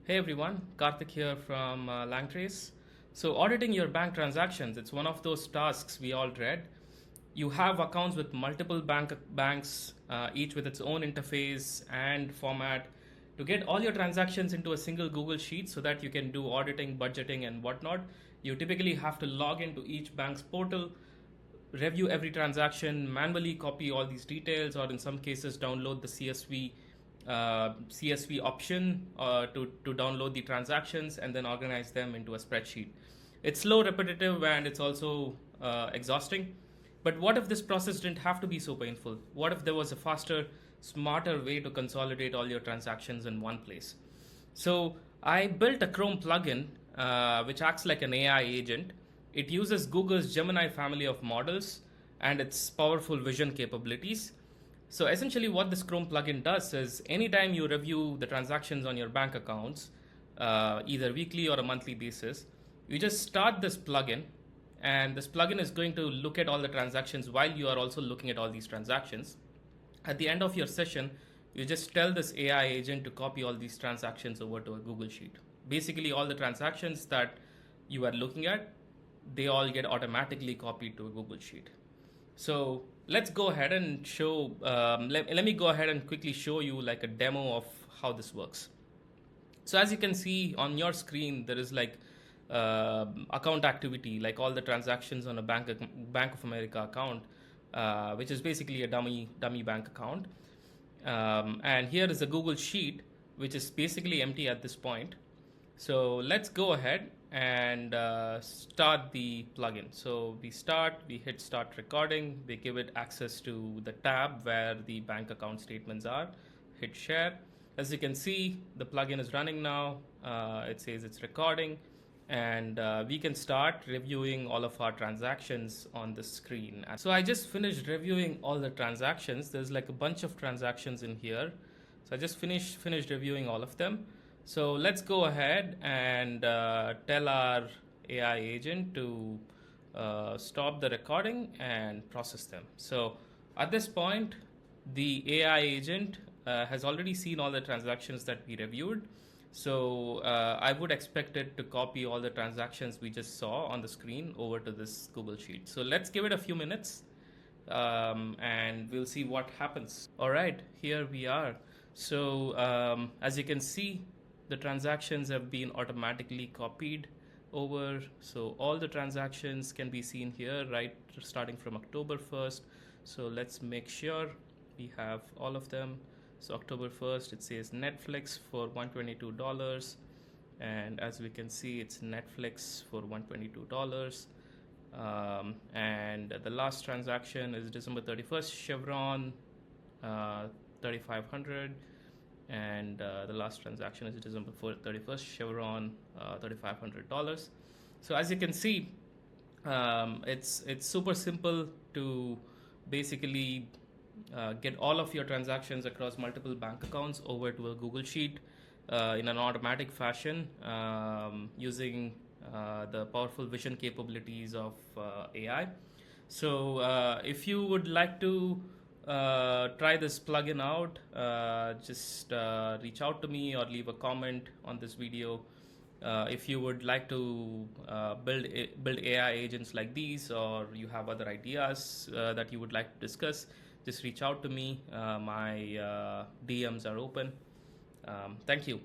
Hey everyone, Karthik here from Langtrace. So, auditing your bank transactions, it's one of those tasks we all dread. You have accounts with multiple banks, each with its own interface and format. To get all your transactions into a single Google Sheet so that you can do auditing, budgeting, and whatnot, you typically have to log into each bank's portal, review every transaction, manually copy all these details, or in some cases, download the CSV option to download the transactions and then organize them into a spreadsheet. It's slow, repetitive, and it's also exhausting. But what if this process didn't have to be so painful? What if there was a faster, smarter way to consolidate all your transactions in one place? So I built a Chrome plugin which acts like an AI agent. It uses Google's Gemini family of models and its powerful vision capabilities. So essentially, what this Chrome plugin does is anytime you review the transactions on your bank accounts, either weekly or a monthly basis, you just start this plugin, and this plugin is going to look at all the transactions while you are also looking at all these transactions. At the end of your session, you just tell this AI agent to copy all these transactions over to a Google Sheet. Basically, all the transactions that you are looking at, they all get automatically copied to a Google Sheet. So let's go ahead and show, let me go ahead and quickly show you like a demo of how this works. So as you can see on your screen, there is like account activity, like all the transactions on a Bank of America account, which is basically a dummy bank account. And here is a Google Sheet, which is basically empty at this point. So let's go ahead and start the plugin. So we hit start recording, we give it access to the tab where the bank account statements are, hit share. As you can see, the plugin is running now. It says it's recording, and we can start reviewing all of our transactions on the screen. So I just finished reviewing all the transactions. There's like a bunch of transactions in here. So I just finished reviewing all of them. So let's go ahead and tell our AI agent to stop the recording and process them. So at this point, the AI agent has already seen all the transactions that we reviewed. So I would expect it to copy all the transactions we just saw on the screen over to this Google Sheet. So let's give it a few minutes and we'll see what happens. All right, here we are. So as you can see, the transactions have been automatically copied over. So all the transactions can be seen here, right, starting from October 1st. So let's make sure we have all of them. So October 1st, it says Netflix for $122. And as we can see, it's Netflix for $122. And the last transaction is December 31st, Chevron, 3,500. And the last transaction is December 31st, Chevron, $3,500. So as you can see, it's super simple to basically get all of your transactions across multiple bank accounts over to a Google Sheet in an automatic fashion using the powerful vision capabilities of AI. So if you would like to try this plugin out, just reach out to me or leave a comment on this video. If you would like to build AI agents like these, or you have other ideas that you would like to discuss, just reach out to me. My DMs are open. Thank you.